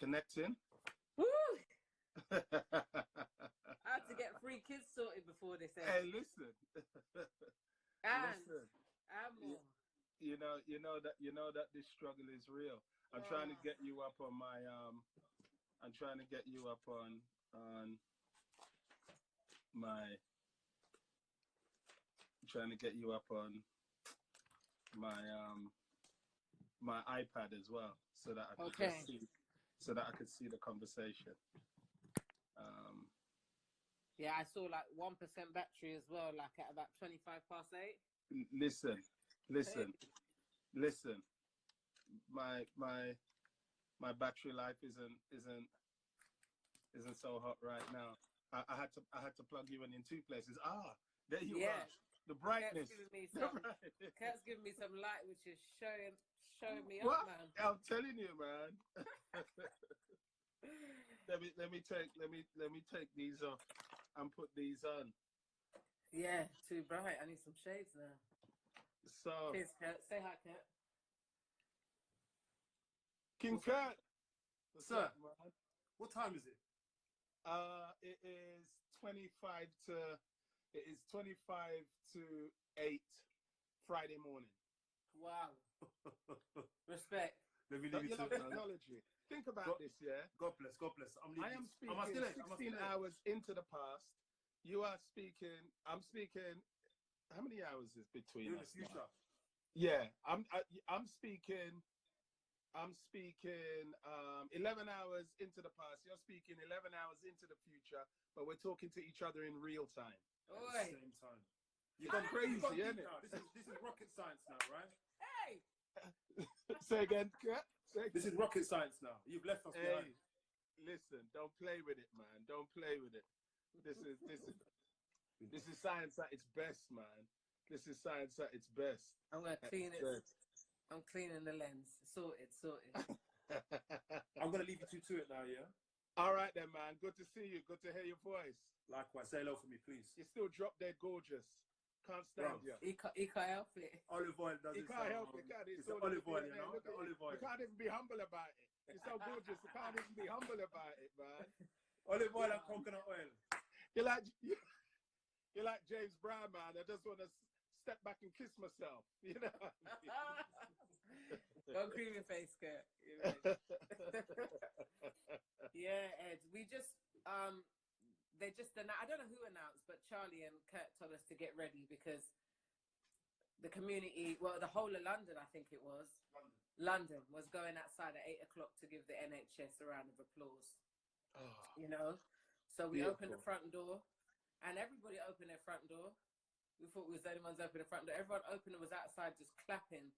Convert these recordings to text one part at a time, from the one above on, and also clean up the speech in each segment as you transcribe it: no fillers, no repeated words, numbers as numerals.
Connecting. Woo! I had to get 3 kids sorted before this end. Hey, listen. And Listen. more. You know that this struggle is real. I'm trying to get you up on my I'm trying to get you up on my I'm trying to get you up on my my iPad as well, so that I could just see, so that I could see the conversation. Yeah, I saw like 1% battery as well, like at about 8:25. Listen. My battery life isn't so hot right now. I had to plug you in 2 places. There you are. The brightness. Kurt's giving me some light, which is showing me up, man. I'm telling you, man. let me take these off and put these on. Yeah, too bright. I need some shades now. So, cheers, Kurt. Say hi, Kurt. King Kurt. Sir, what time is it? It is 25 to 8 Friday morning. Wow. Respect. Let me leave you love technology. Think about this, yeah? God bless. I am speaking 16 hours into the past. You are speaking, I'm speaking, how many hours is between us? In the future. Yeah, I'm speaking 11 hours into the past. You're speaking 11 hours into the future, but we're talking to each other in real time. At the same time. You've gone crazy, isn't it? This is rocket science now, right? Hey! Say again, This is rocket science now. You've left us behind. Listen, don't play with it, man. Don't play with it. This is science at its best, man. This is science at its best. I'm gonna clean it. I'm cleaning the lens. Sorted. I'm gonna leave you to it now, yeah? All right then, man. Good to see you. Good to hear your voice. Likewise. Say hello for me, please. You're still drop dead gorgeous. Can't stand you. He can't help it. Olive oil does it. He can't help it. It's the olive oil, you know? The olive oil. You can't even be humble about it. You're so gorgeous. You can't even be humble about it, man. Olive oil and coconut oil. You're like James Brown, man. I just want to step back and kiss myself. You know. Don't cream your face, Kurt. Yeah, Ed. We just they just announced, I don't know who announced, but Charlie and Kurt told us to get ready because the community, well, the whole of London, I think it was, London was going outside at 8 o'clock to give the NHS a round of applause. Oh, you know, so we opened the front door, and everybody opened their front door. We thought we was the only ones opening the front door. Everyone opened and was outside just clapping.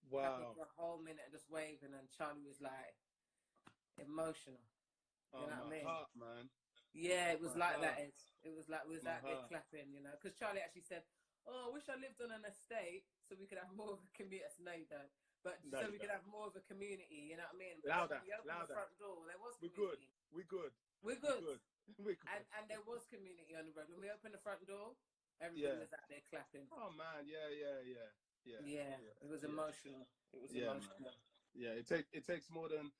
Wow. Clapping for a whole minute and just waving, and Charlie was like emotional. You know what I mean? Heart, man. Yeah, it was like that, Ed. It was like we was out there clapping, you know, because Charlie actually said, "Oh, I wish I lived on an estate so we could have more of a community." No, you don't. But so we could have more of a community, you know what I mean? Louder, when we opened the front door, there was community. We're good. And there was community on the road. When we opened the front door, everybody was out there clapping. Oh man, yeah. It was emotional. It was emotional. Man. Yeah, it takes more than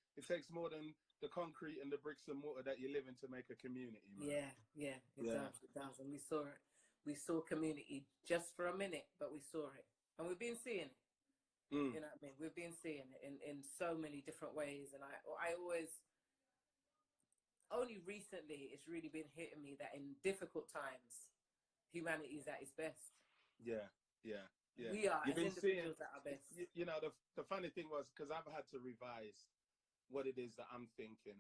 the concrete and the bricks and mortar that you live in to make a community, man. Yeah, it does. And we saw it. We saw community just for a minute, but we saw it. And we've been seeing it. You know what I mean? We've been seeing it in so many different ways. And I always, only recently, it's really been hitting me that in difficult times, humanity is at its best. Yeah. We are as individuals at our best. You know, the funny thing was, because I've had to revise what it is that I'm thinking.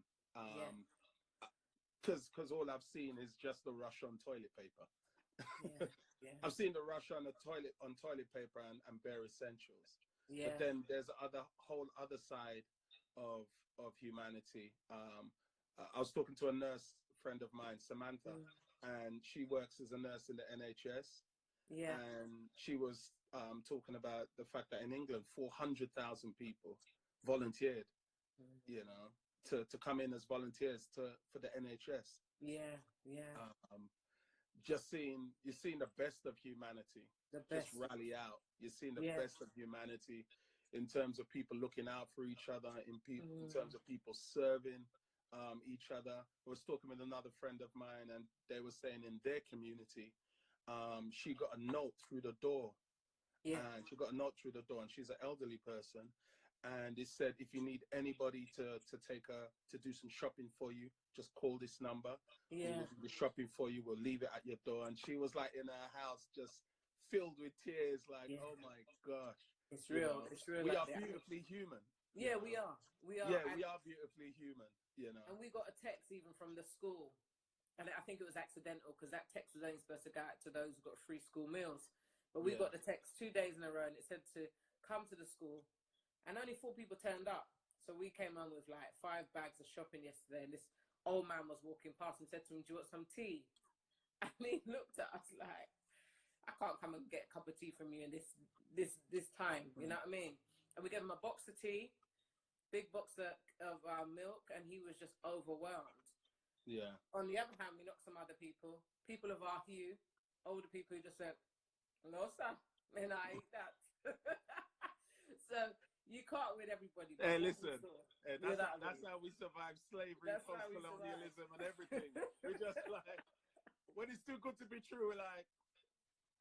Because all I've seen is just the rush on toilet paper. I've seen the rush on toilet paper and bare essentials. But then there's a whole other side of humanity. I was talking to a nurse friend of mine, Samantha, and she works as a nurse in the NHS. And she was talking about the fact that in England, 400,000 people volunteered, you know, to come in as volunteers for the NHS. You're seeing the best of humanity just rally out. You're seeing the best of humanity. in terms of people looking out for each other, in terms of people serving each other. I was talking with another friend of mine, and they were saying in their community, she got a note through the door. Yeah. And she got a note through the door, and she's an elderly person. And it said, if you need anybody to do some shopping for you, just call this number. Yeah. We'll do the shopping for you. We'll leave it at your door. And she was like in her house, just filled with tears, like, oh my gosh. It's real. It's real. We are beautifully human. Yeah, we are. We are. Yeah, we are beautifully human, And we got a text even from the school. And I think it was accidental, because that text was only supposed to go out to those who got free school meals. But we got the text 2 days in a row, and it said to come to the school. And only 4 people turned up. So we came on with like 5 bags of shopping yesterday. And this old man was walking past and said to him, do you want some tea? And he looked at us like, I can't come and get a cup of tea from you in this time. You know what I mean? And we gave him a box of tea, big box of milk, and he was just overwhelmed. Yeah. On the other hand, we knocked some other people of our hue, older people who just said, no, sir, and I eat that. So you can't win everybody. Hey, listen, that's how we survive slavery, post-colonialism, and everything. We just like, when it's too good to be true, we're like,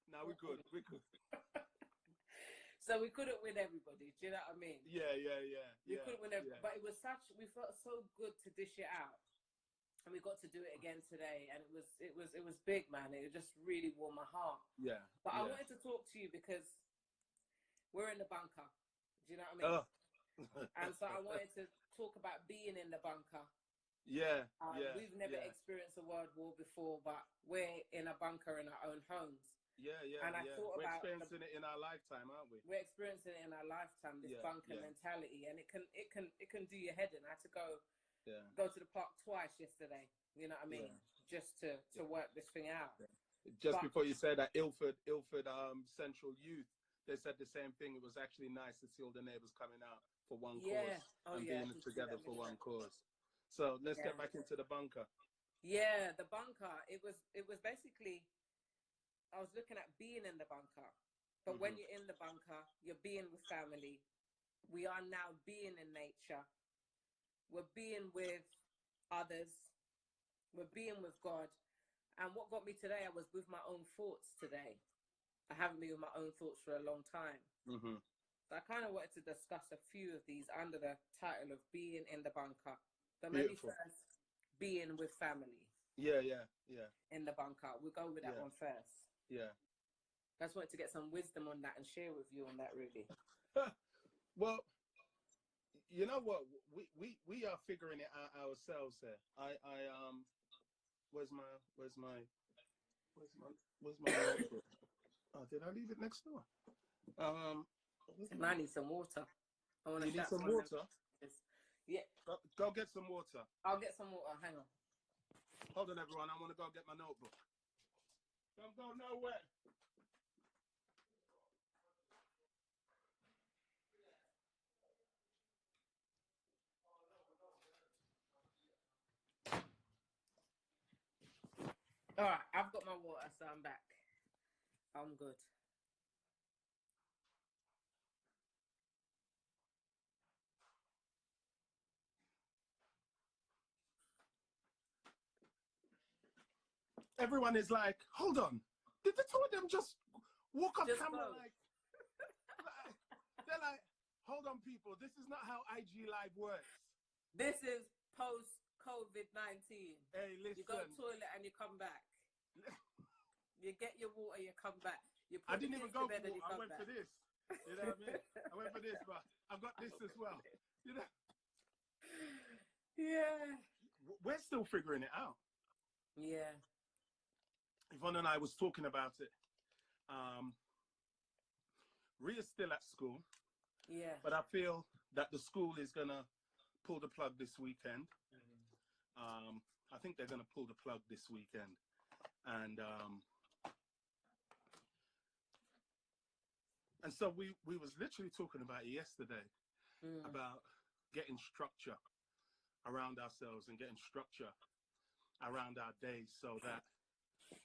no, we're good. So we couldn't win everybody. Do you know what I mean? Yeah. We couldn't win everybody, but it was we felt so good to dish it out, and we got to do it again today, and it was big, man. It just really warmed my heart. Yeah. But I wanted to talk to you because we're in the bunker. Do you know what I mean? And so I wanted to talk about being in the bunker. Yeah. We've never experienced a world war before, but we're in a bunker in our own homes. Yeah. And I thought we're about experiencing it in our lifetime, aren't we? We're experiencing it in our lifetime, this bunker mentality, and it can do your head in. I had to go to the park twice yesterday. You know what I mean? Just to work this thing out. Just before you said that, Ilford Central Youth, they said the same thing. It was actually nice to see all the neighbours coming out for one cause and being together for one cause. So let's get back into the bunker. Yeah, the bunker. It was basically, I was looking at being in the bunker. But when you're in the bunker, you're being with family. We are now being in nature. We're being with others. We're being with God. And what got me today, I was with my own thoughts today. I haven't been with my own thoughts for a long time. So I kind of wanted to discuss a few of these under the title of being in the bunker. But maybe first, being with family. Yeah. In the bunker. We'll go with that one first. Yeah. I just wanted to get some wisdom on that and share with you on that, really. Well, you know what? We are figuring it out ourselves here. Where's my notebook? Oh, did I leave it next door? I need some water. You need some water? Yeah. Go get some water. I'll get some water. Hang on. Hold on, everyone. I want to go get my notebook. Don't go nowhere. All right, I've got my water, so I'm back. I'm good. Everyone is like, hold on. Did the two of them just walk off camera like, they're like, hold on, people. This is not how IG Live works. This is post-COVID-19. Hey, listen. You go to the toilet and you come back. You get your water, you come back. I didn't even go for water. I went for this. You know what I mean? I went for this, but I've got this as well. You know? Yeah. We're still figuring it out. Yeah. Yvonne and I was talking about it. Ria's still at school. Yeah. But I feel that the school is going to pull the plug this weekend. I think they're going to pull the plug this weekend. And so we was literally talking about it yesterday, about getting structure around ourselves and getting structure around our days so that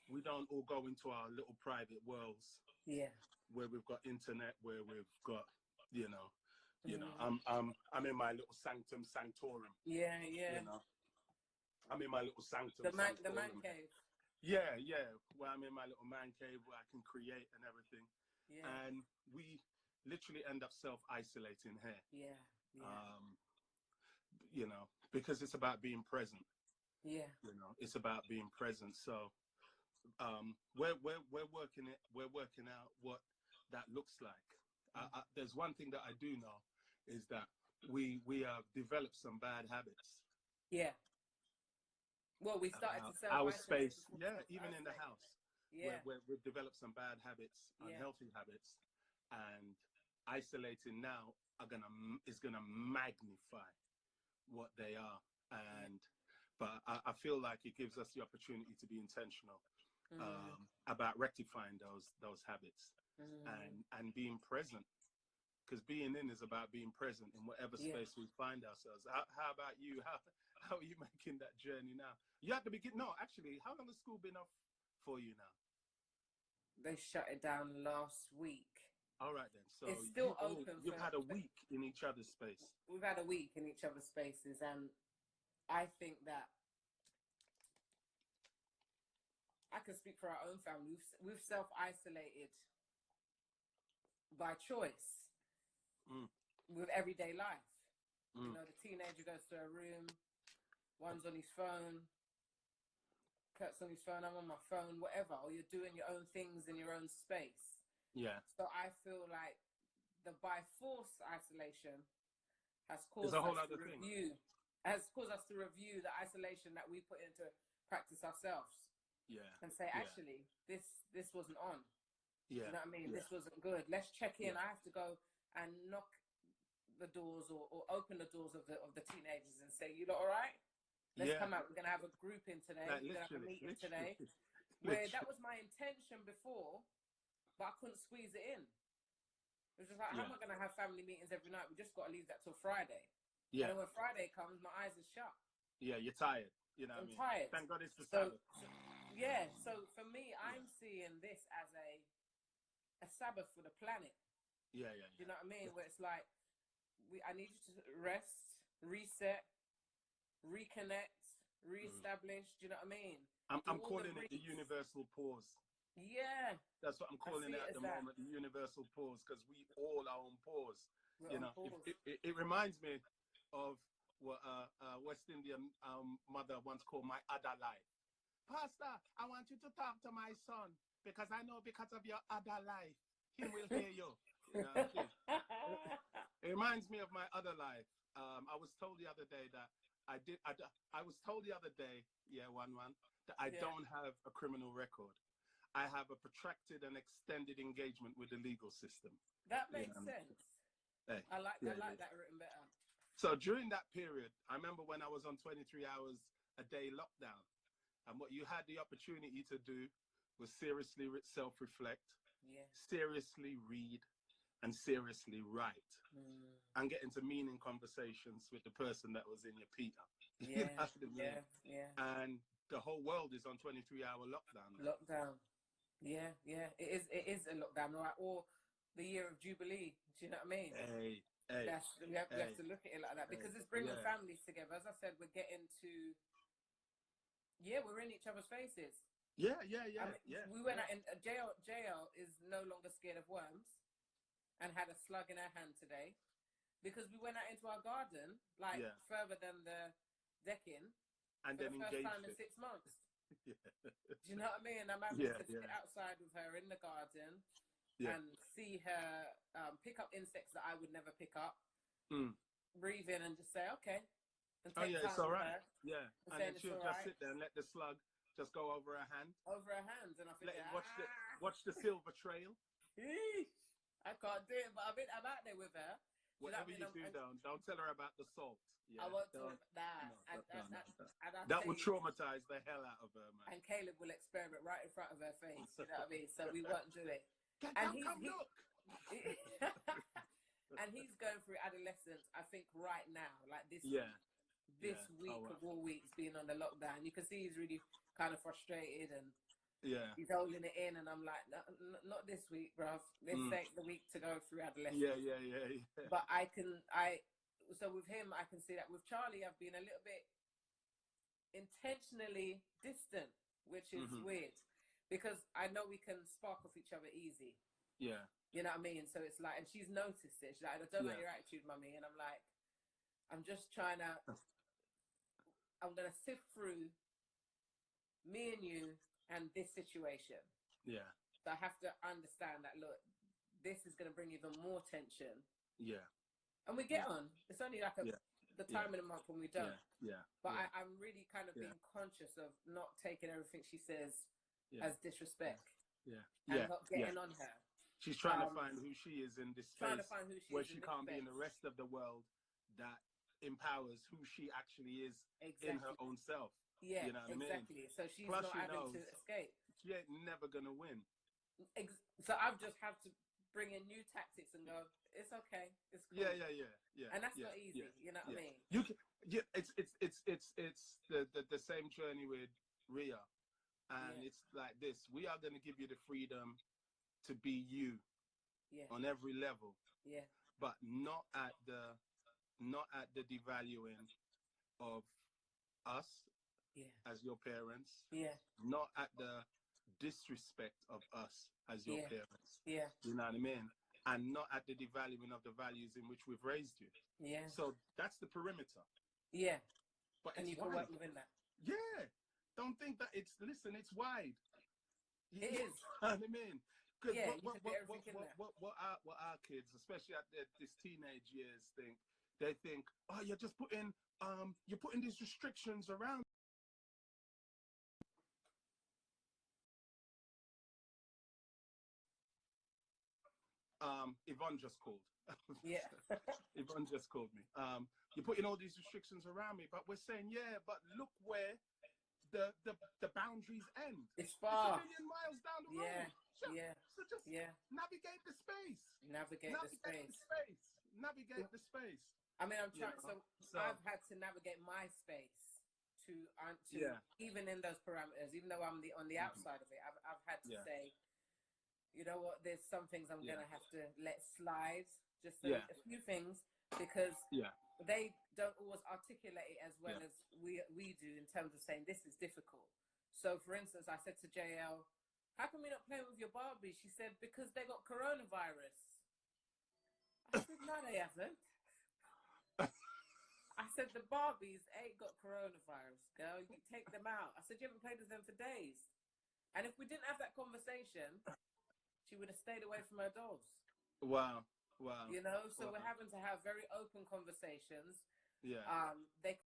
we don't all go into our little private worlds. Yeah. Where we've got internet, where we've got, you know, You know, I'm in my little sanctum sanctorum. Yeah, yeah. You know, I'm in my little sanctum The man sanctorum. cave. Yeah, yeah. Where I'm in my little man cave where I can create and everything. Yeah. And we literally end up self-isolating here. Yeah, yeah. You know, because it's about being present. Yeah. You know, it's about being present. So we're working it. We're working out what that looks like. There's one thing that I do know is that we have developed some bad habits. Yeah. Well, we started to our self-isolate. space. Yeah, even in the house. Yeah. We've developed some bad habits, unhealthy habits, and isolating now is gonna magnify what they are. And but I feel like it gives us the opportunity to be intentional about rectifying those habits and being present. Because being in is about being present in whatever space we find ourselves. How about you? How are you making that journey now? You have to begin. No, actually, how long has school been off for you now? They shut it down last week. All right then. So it's still open. You've had a week in each other's space. We've had a week in each other's spaces, and I think that I can speak for our own family. We've self-isolated by choice with everyday life. You know, the teenager goes to a room, one's on his phone, Kurt's on his phone, I'm on my phone, whatever, or you're doing your own things in your own space. Yeah. So I feel like the by force isolation has caused us to review the isolation that we put into practice ourselves. Yeah. And say, actually, this wasn't on. Yeah. You know what I mean? Yeah. This wasn't good. Let's check in. I have to go and knock the doors or open the doors of the teenagers and say, you lot all right? Let's come out. We're going to have a group in today. We're going to have a meeting today. Where that was my intention before, but I couldn't squeeze it in. It was just like, how am I going to have family meetings every night? We just got to leave that till Friday. Yeah. And then when Friday comes, my eyes are shut. Yeah, you're tired. You know what I mean? Tired. Thank God it's the Sabbath. Yeah, so for me, I'm seeing this as a Sabbath for the planet. Yeah. Do you know what I mean? Where it's like, I need you to rest, reset, reconnect, reestablish. Do you know what I mean? I'm calling it the universal pause. Yeah. That's what I'm calling it at the moment, the universal pause, because we all are on pause. You know, it reminds me of what West Indian mother once called my other life. Pastor, I want you to talk to my son because I know because of your other life, he will hear you. You know, it reminds me of my other life. I was told the other day that I was told the other day, that I don't have a criminal record. I have a protracted and extended engagement with the legal system. That makes sense. Hey, I like that written better. So during that period, I remember when I was on 23 hours a day lockdown, and what you had the opportunity to do was seriously self-reflect, seriously read, and seriously write, and get into meaning conversations with the person that was in your Peter. Yeah, And the whole world is on 23-hour lockdown now. Lockdown. Yeah. It is a lockdown, right? Or the year of Jubilee. Do you know what I mean? Hey. We have to look at it like that because it's bringing families together. As I said, we're getting to... we're in each other's faces. Yeah. We went out and JL is no longer scared of worms and had a slug in her hand today because we went out into our garden, further than the decking, and for then the first time in 6 months. Do you know what I mean? I'm having to sit outside with her in the garden and see her pick up insects that I would never pick up, breathe in and just say, okay. It's all right. Yeah, and then she'll just sit there and let the slug just go over her hand. Over her hands, and I think, watch the silver trail. I can't do it, but I'm out there with her. Whatever you do, don't tell her about the salt. Yeah, I won't tell her that. That will traumatize the hell out of her, man. And Caleb will experiment right in front of her face. You know what I mean? So we won't do it. Look. And he's going through adolescence, I think, right now, like this. This week of all weeks being on the lockdown, you can see he's really kind of frustrated and Yeah. He's holding it in, and I'm like, no, not this week, bruv. This ain't the week to go through adolescence. Yeah. But so with him, I can see that. With Charlie, I've been a little bit intentionally distant, which is weird, because I know we can spark off each other easy. Yeah. You know what I mean? So it's like, and she's noticed it. She's like, I don't like your attitude, mummy. And I'm like, I'm just trying to, I'm going to sift through me and you and this situation. Yeah. So I have to understand that, look, this is going to bring even more tension. Yeah. And we get on. It's only like the time in the month when we don't. Yeah. But I'm really kind of being conscious of not taking everything she says as disrespect. And not getting on her. She's trying to find who she is in this space where she can't be in the rest of the world that empowers who she actually is in her own self. Yeah, you know what exactly. I mean? So she's Plus not having to escape. She ain't never gonna win. So I've just had to bring in new tactics and go, it's okay, it's cool. Yeah. And that's not easy. You know what I mean? You can, it's the same journey with Ria, and it's like this. We are gonna give you the freedom to be you on every level. Yeah. But not at the devaluing of us as your parents. Yeah. Not at the disrespect of us as your parents. Yeah. You know what I mean? And not at the devaluing of the values in which we've raised you. Yeah. So that's the perimeter. Yeah. But and it's you can wide. work within that. Yeah. Don't think that it's wide. It is. You know what I mean? Yeah, what our kids, especially at this teenage years, think? They think, oh, you're putting these restrictions around. Yvonne just called. Yeah. Yvonne just called me. You're putting all these restrictions around me, but we're saying, but look where the boundaries end. It's far. It's 1 million miles down the road. So just navigate the space. Navigate the space. I mean, I'm trying. So I've had to navigate my space to even in those parameters, even though I'm on the outside of it. I've had to say, you know what? There's some things I'm gonna have to let slide. Just a few things, because they don't always articulate it as well as we do in terms of saying this is difficult. So, for instance, I said to JL, "How come you're not playing with your Barbie?" She said, "Because they got coronavirus." I said, "No, they haven't." I said, "The Barbies ain't got coronavirus, girl. You take them out." I said, "You haven't played with them for days." And if we didn't have that conversation, she would have stayed away from her dolls. Wow. You know, so we're having to have very open conversations. Yeah. They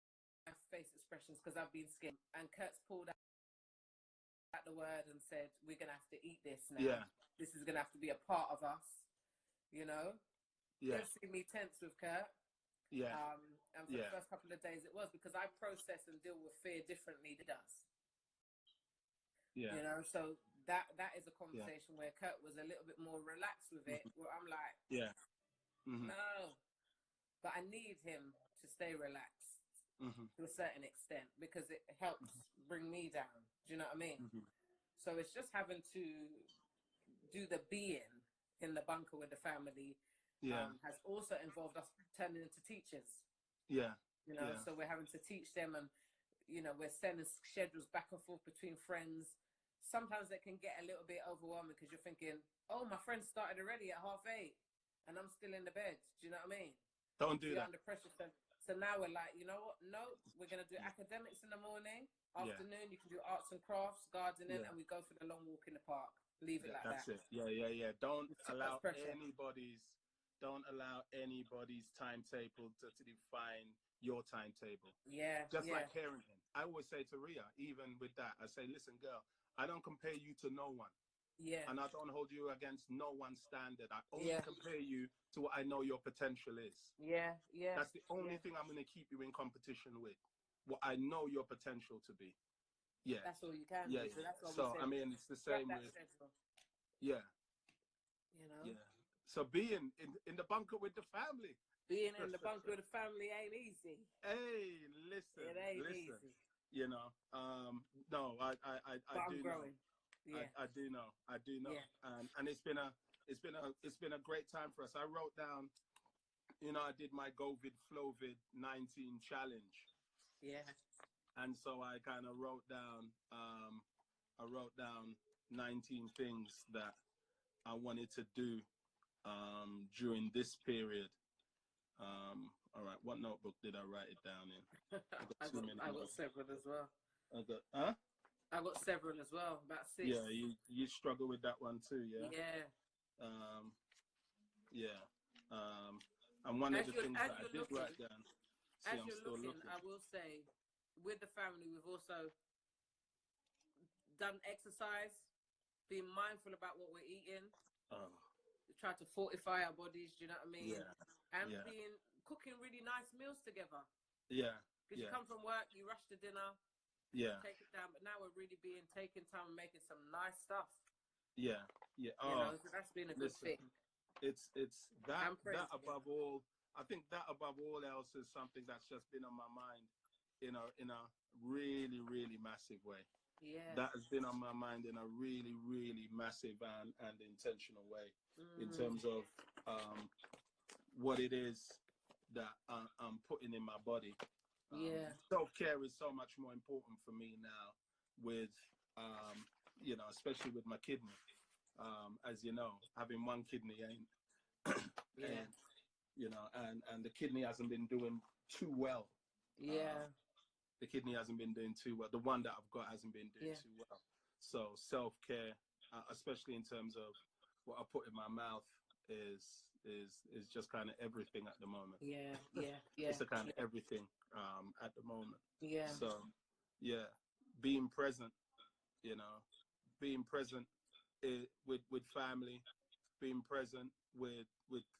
have face expressions because I've been scared. And Kurt's pulled out the word and said, "We're going to have to eat this now. Yeah. This is going to have to be a part of us." You know? Yeah. You'll see me tense with Kurt. Yeah. And for the first couple of days it was because I process and deal with fear differently than he does. Yeah. You know, so that is a conversation where Kurt was a little bit more relaxed with it, where I'm like, no. But I need him to stay relaxed to a certain extent because it helps bring me down. Do you know what I mean? So it's just having to do the being in the bunker with the family has also involved us turning into teachers. Yeah. You know, so we're having to teach them, and, you know, we're sending schedules back and forth between friends. Sometimes it can get a little bit overwhelming because you're thinking, oh, my friend started already at 8:30 and I'm still in the bed. Do you know what I mean? Don't do that. Under pressure. So now we're like, you know what? No, we're going to do academics in the morning. Afternoon, you can do arts and crafts, gardening, and we go for the long walk in the park. Leave it like that. That's it. Yeah. Don't allow anybody's timetable to define your timetable. Yeah. Just like parenting. I always say to Ria, even with that, I say, listen, girl, I don't compare you to no one. Yeah. And I don't hold you against no one's standard. I only compare you to what I know your potential is. Yeah. That's the only thing I'm going to keep you in competition with. What I know your potential to be. Yeah. That's all you can do. So that's what I mean, it's the same with... Yeah. You know? Yeah. So being in the bunker with the family. Being in the bunker with the family ain't easy. Hey, listen. It ain't easy. You know, no, I but do I'm growing. know. Yeah. I do know. I do know. Yeah. And it's been a great time for us. I wrote down, I did my COVID-19 challenge. Yeah. And so I kind of wrote down 19 things that I wanted to do during this period. All right, what notebook did I write it down in? I got several as well. Huh? I got several as well, about 6. Yeah, you struggle with that one too, yeah? Yeah. Yeah. And one of the things that I did write down. See, as I'm you're still looking, looking. I will say, with the family, we've also done exercise, being mindful about what we're eating, try to fortify our bodies, do you know what I mean? Yeah. And cooking really nice meals together. Yeah. Because you come from work, you rush to dinner, take it down, but now we're really taking time and making some nice stuff. Yeah. Yeah. So that's been a good thing. It's that above all. I think that above all else is something that's just been on my mind in a really, really massive way. Yeah. That has been on my mind in a really, really massive and intentional way in terms of what it is that I'm putting in my body. Self-care is so much more important for me now with, especially with my kidney. As you know, having one kidney ain't, and the kidney hasn't been doing too well. The kidney hasn't been doing too well. The one that I've got hasn't been doing too well. So self-care, especially in terms of what I put in my mouth, is just kind of everything at the moment. It's a kind of everything at the moment. So being present, being present with family, being present with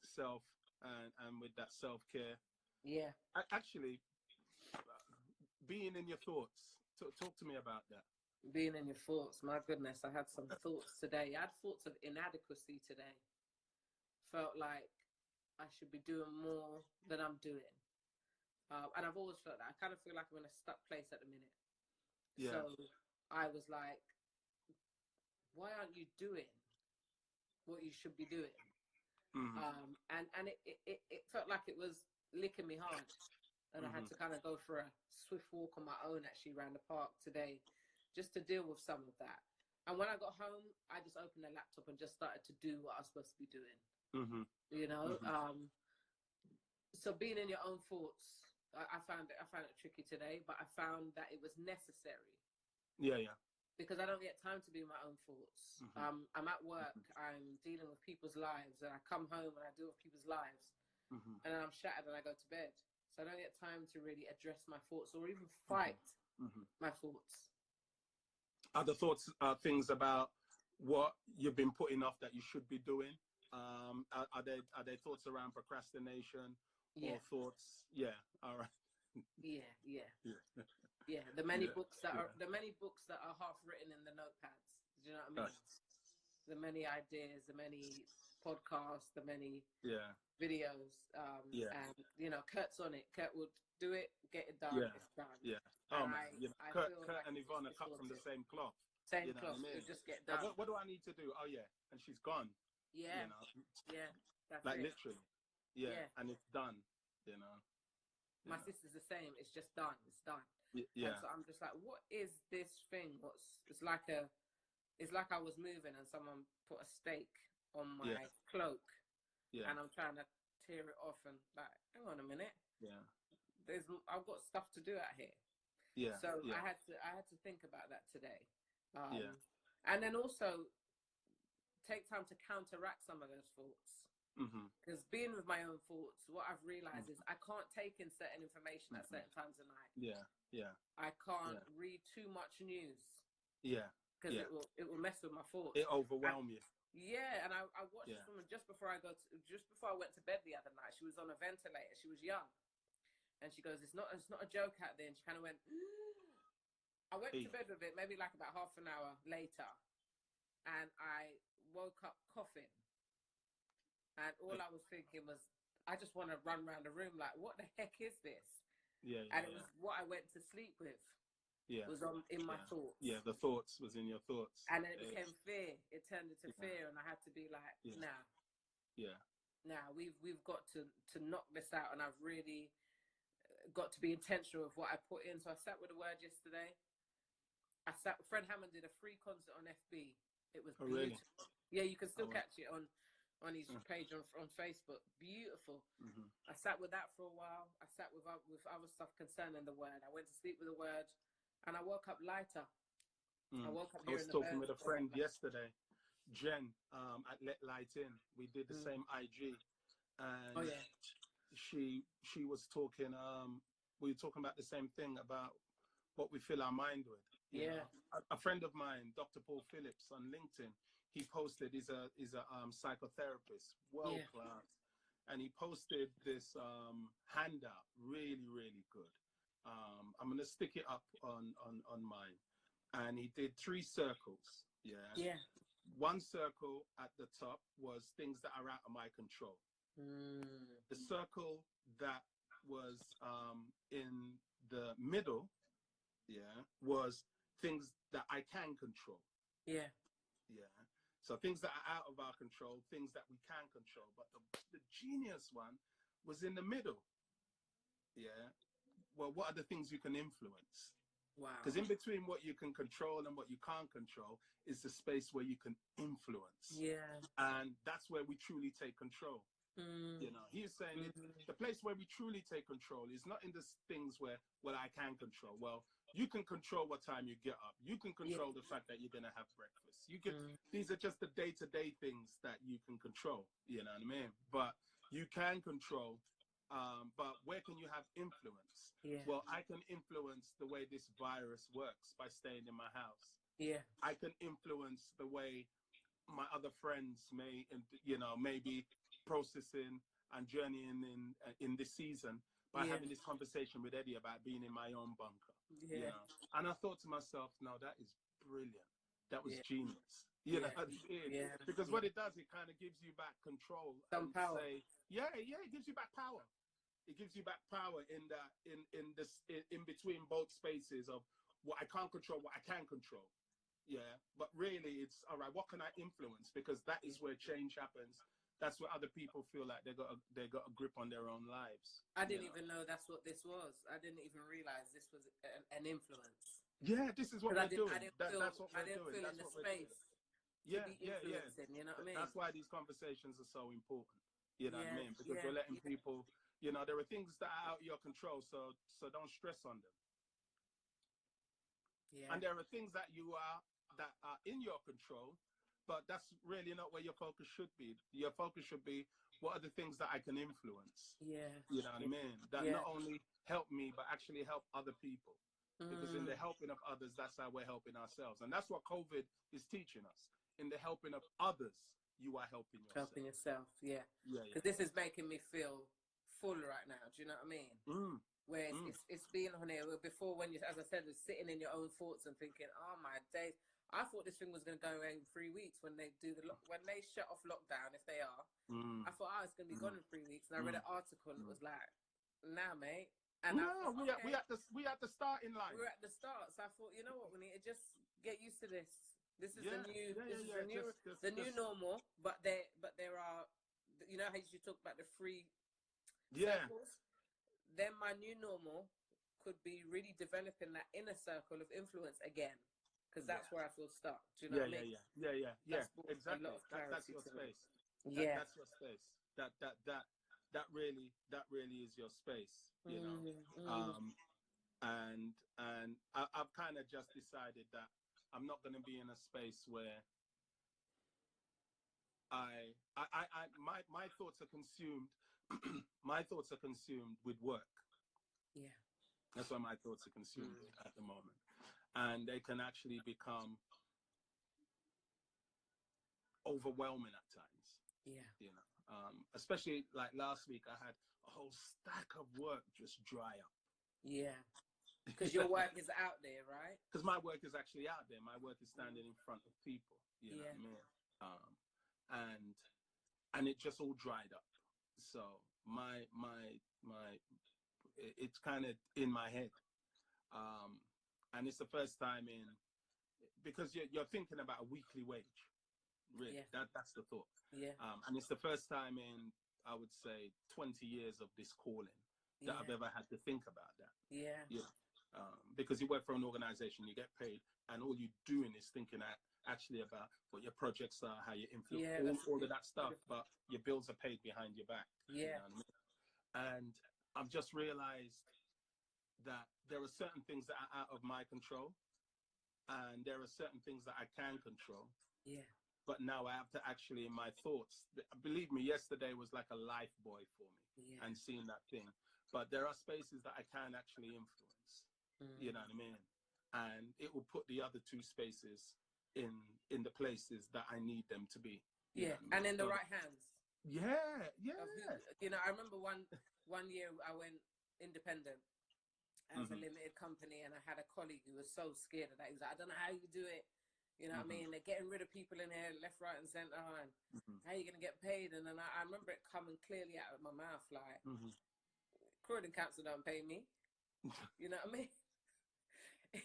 self and with that self-care. Actually, being in your thoughts. Talk to me about that. Being in your thoughts. My goodness, I had some thoughts today. I had thoughts of inadequacy today. Felt like I should be doing more than I'm doing. And I've always felt that. I kind of feel like I'm in a stuck place at the minute. So I was like, why aren't you doing what you should be doing? And it felt like it was licking me hard. And I had to kind of go for a swift walk on my own, actually, around the park today, just to deal with some of that. And when I got home, I just opened the laptop and just started to do what I was supposed to be doing. So being in your own thoughts, I found it tricky today, but I found that it was necessary. Because I don't get time to be in my own thoughts. I'm at work, I'm dealing with people's lives, and I come home and I deal with people's lives, and then I'm shattered and I go to bed. So I don't get time to really address my thoughts or even fight my thoughts. Are the thoughts things about what you've been putting off that you should be doing? Are they thoughts around procrastination or thoughts? All right. The many books that are half written in the notepads. Do you know what I mean? The many ideas, the many podcasts, the many videos. And Kurt's on it. Kurt would do it, get it done. It's done. Kurt and Yvonne are cut from the same cloth. Same cloth. It just get done. What do I need to do? Oh and she's gone. That's like it. literally. And it's done. My sister's the same. It's just done. It's done. And so I'm just like, what is this thing? It's like I was moving and someone put a stake on my cloak, and I'm trying to tear it off and like, hang on a minute. I've got stuff to do out here. So I had to think about that today. And then also take time to counteract some of those thoughts. Because being with my own thoughts, what I've realized is I can't take in certain information at certain times of night. I can't read too much news. Because it will mess with my thoughts. It overwhelm you. And I watched this woman just before I went to bed the other night. She was on a ventilator. She was young, and she goes, "It's not a joke out there." And she kind of went. I went to bed with it maybe like about half an hour later, and I woke up coughing. And all I was thinking was, I just want to run around the room like, what the heck is this? And it was what I went to sleep with. was on in my thoughts. Yeah, the thoughts was in your thoughts. And then it became fear. It turned into fear, and I had to be like, nah. Yeah. Now we've got to knock this out, and I've really got to be intentional with what I put in. So I sat with the word yesterday. Fred Hammond did a free concert on FB. It was beautiful. Really? Yeah, you can still catch it on his page on Facebook. Beautiful. I sat with that for a while. I sat with other stuff concerning the word. I went to sleep with the word, and I woke up lighter. I woke up. I was talking with a friend yesterday, Jen, at Let Light In. We did the same IG, and she was talking. We were talking about the same thing about what we fill our mind with. You know? A friend of mine, Dr. Paul Phillips, on LinkedIn, he posted. He's a psychotherapist, world class, and he posted this handout, really really good. I'm gonna stick it up on mine, and he did 3 circles. Yeah. One circle at the top was things that are out of my control. The circle that was in the middle, was things that I can control. Yeah. So things that are out of our control, things that we can control. But the genius one was in the middle. Yeah. Well, what are the things you can influence? Wow. Because in between what you can control and what you can't control is the space where you can influence. Yeah. And that's where we truly take control. You know, he's saying the place where we truly take control is not in the things where, well, I can control. Well, you can control what time you get up. You can control the fact that you're going to have breakfast. You can, these are just the day-to-day things that you can control, you know what I mean? But you can control, but where can you have influence? Yeah. Well, I can influence the way this virus works by staying in my house. Yeah. I can influence the way my other friends may, you know, maybe processing and journeying in this season by having this conversation with Eddie about being in my own bunker. Yeah. You know? And I thought to myself, no, that is brilliant. That was genius. You know, because what it does, it kind of gives you back control. Some power. Say, it gives you back power. It gives you back power in that in between both spaces of what I can't control, what I can control. Yeah, but really it's all right, what can I influence? Because that is where change happens. That's where other people feel like they got a grip on their own lives. I didn't even know that's what this was. I didn't even realize this was an influence. Yeah, this is what we're doing. That's what we're doing. I didn't feel in the space to be influencing, you know what I mean? That's why these conversations are so important. You know what I mean? Because we're letting people, you know, there are things that are out of your control, so don't stress on them. Yeah. And there are things that are in your control, but that's really not where your focus should be. Your focus should be, what are the things that I can influence? Yeah. You know what I mean? That not only help me, but actually help other people. Because in the helping of others, that's how we're helping ourselves. And that's what COVID is teaching us. In the helping of others, you are helping yourself. Helping yourself, yeah. Because this is making me feel full right now. Do you know what I mean? Where it's being on here. Before, when you, as I said, was sitting in your own thoughts and thinking, oh my days. I thought this thing was going to go away in 3 weeks when they do when they shut off lockdown, if they are. I thought, it's going to be gone in 3 weeks. And I read an article and it was like, nah, mate. And no, we at the starting line. We're at the start. So I thought, you know what, we need to just get used to this. This is the new normal. But there are, you know how you talk about the free circles? Then my new normal could be really developing that inner circle of influence again. Because that's where I feel stuck. Do you know what I mean? Yeah. Exactly. That's your space. That's your space. That really is your space. You know. And I've kind of just decided that I'm not going to be in a space where my thoughts are consumed. My thoughts are consumed with work. Yeah. That's why my thoughts are consumed at the moment. And they can actually become overwhelming at times. Yeah. You know, especially like last week, I had a whole stack of work just dry up. Yeah. Because your work is out there, right? Because my work is actually out there. My work is standing in front of people. You know what I mean? And it just all dried up. So it's kind of in my head. And it's the first time in, because you're thinking about a weekly wage, really. That's the thought. And it's the first time in, I would say, 20 years of this calling that I've ever had to think about that. Because you work for an organization, you get paid, and all you're doing is thinking actually about what your projects are, how you influence, all of that stuff, but your bills are paid behind your back. You know what I mean? And I've just realized that there are certain things that are out of my control, and there are certain things that I can control. But now I have to actually, in my thoughts, believe me, yesterday was like a life buoy for me, and seeing that thing. But there are spaces that I can actually influence. You know what I mean? And it will put the other two spaces in the places that I need them to be. You know what I mean? And in the right hands. You know, I remember one year I went independent as a limited company, and I had a colleague who was so scared of that. He was like, I don't know how you do it. You know what I mean? They're getting rid of people in here left, right, and center. And how are you going to get paid? And then I remember it coming clearly out of my mouth, like, Croydon Council don't pay me. You know what I mean?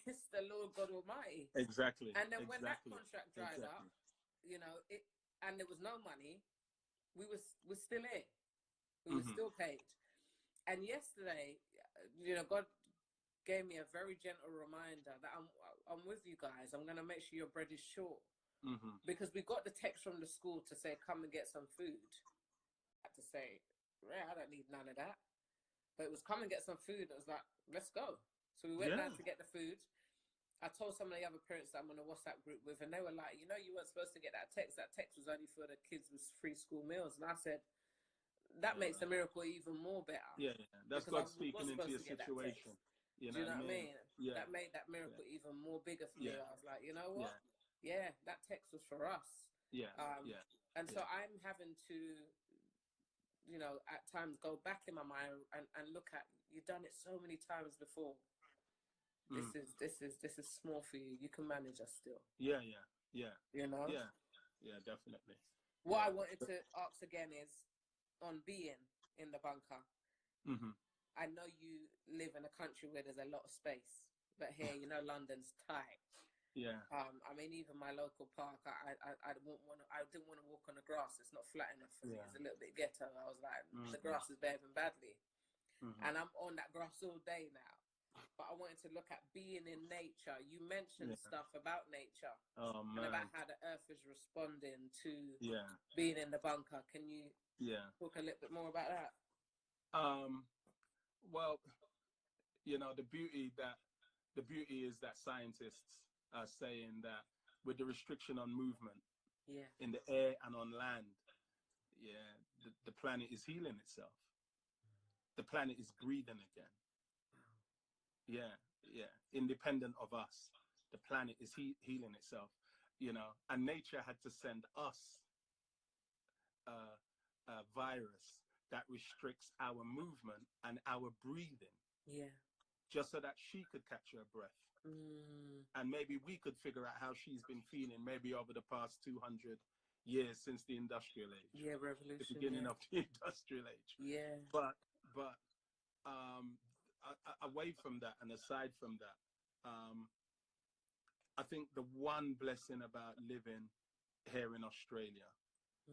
It's the Lord God Almighty. Exactly. And then when that contract dried up, you know, and there was no money, we're still here. We were still paid. And yesterday, you know, God gave me a very gentle reminder that I'm with you guys. I'm going to make sure your bread is short. Because we got the text from the school to say, come and get some food. I had to say, I don't need none of that. But it was come and get some food. It was like, let's go. So we went down to get the food. I told some of the other parents that I'm on a WhatsApp group with, and they were like, you know, you weren't supposed to get that text. That text was only for the kids with free school meals. And I said, that makes the miracle even more better. That's God speaking into your situation. You know what I mean? That made that miracle even more bigger for me. I was like, you know what? That text was for us. And so I'm having to, you know, at times go back in my mind and look at, you've done it so many times before. This is small for you. You can manage us still. You know? Definitely. What I wanted to ask again is on being in the bunker. I know you live in a country where there's a lot of space, but here, you know, London's tight. I mean, even my local park, I didn't want to walk on the grass. It's not flat enough for me. It's a little bit ghetto. I was like, the grass is behaving badly, and I'm on that grass all day now. But I wanted to look at being in nature. You mentioned stuff about nature and about how the earth is responding to being in the bunker. Can you talk a little bit more about that? Well, you know, the beauty is that scientists are saying that with the restriction on movement in the air and on land, the planet is healing itself. The planet is breathing again. Independent of us, the planet is healing itself, you know, and nature had to send us a virus that restricts our movement and our breathing, just so that she could catch her breath. And maybe we could figure out how she's been feeling maybe over the past 200 years since the industrial age, revolution, the beginning of the industrial age. But away from that and aside from that, I think the one blessing about living here in Australia,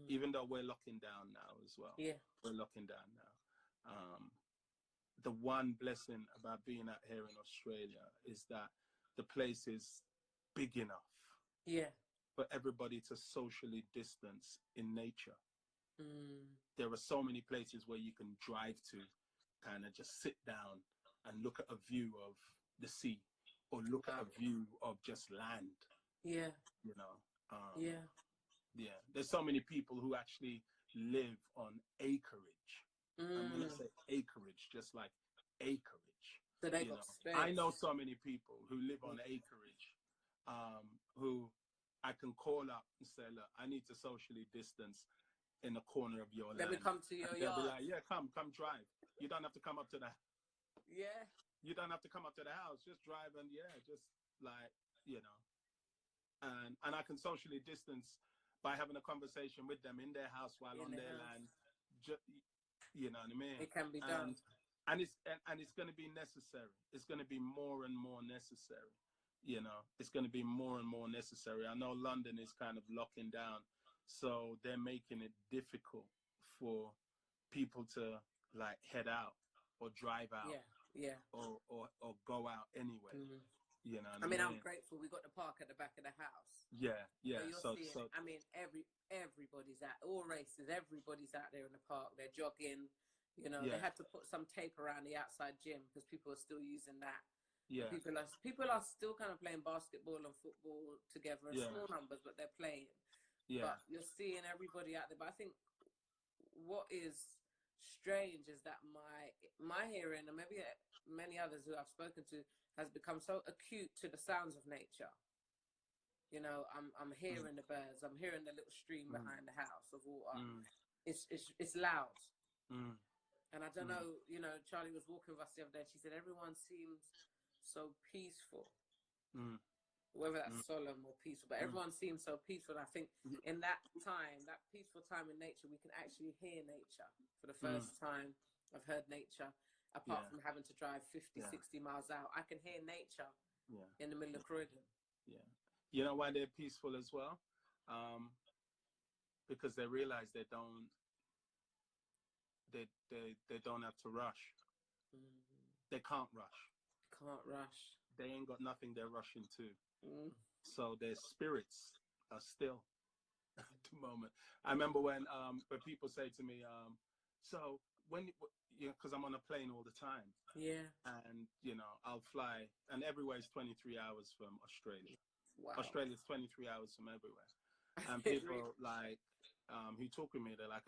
even though we're locking down now as well, we're locking down now. The one blessing about being out here in Australia is that the place is big enough for everybody to socially distance in nature. There are so many places where you can drive to, kind of just sit down and look at a view of the sea, or look at a view of just land. You know. There's so many people who actually live on acreage. I'm gonna say acreage, just like acreage. So they got space. I know so many people who live on acreage, who I can call up and say, look, I need to socially distance in the corner of your land. Let me come to your yard. They'll be like, yeah, come drive. You don't have to come up to the. You don't have to come up to the house. Just drive and just like, you know. And I can socially distance by having a conversation with them in their house while on their land. You know what I mean? It can be done. And it's going to be necessary. It's going to be more and more necessary. you know, it's going to be more and more necessary. I know London is kind of locking down, so they're making it difficult for people to like head out or drive out, or go out anyway. Mm-hmm. You know, I mean, I'm grateful we got the park at the back of the house. Yeah. So you're seeing, I mean, everybody's out, all races, everybody's out there in the park. They're jogging. You know, they had to put some tape around the outside gym because people are still using that. Yeah. People are still kind of playing basketball and football together in small numbers, but they're playing. Yeah. But you're seeing everybody out there. But I think what is strange is that my hearing, and maybe many others who I've spoken to, has become so acute to the sounds of nature. You know, I'm hearing the birds, I'm hearing the little stream behind the house of water. It's loud. And I don't know, you know, Charlie was walking with us the other day, and she said everyone seems so peaceful. Whether that's solemn or peaceful, but everyone seems so peaceful. And I think in that time, that peaceful time in nature, we can actually hear nature for the first time. I've heard nature, apart from having to drive 50, 60 miles out. I can hear nature in the middle of Croydon. Yeah. You know why they're peaceful as well? Because they realize they don't have to rush. They can't rush. They ain't got nothing they're rushing to. So their spirits are still at the moment. I remember when people say to me, so when you know, because I'm on a plane all the time. Yeah. And you know, I'll fly, and everywhere is 23 hours from Australia. Wow. Australia's 23 hours from everywhere. And people like who talk with me, they're like,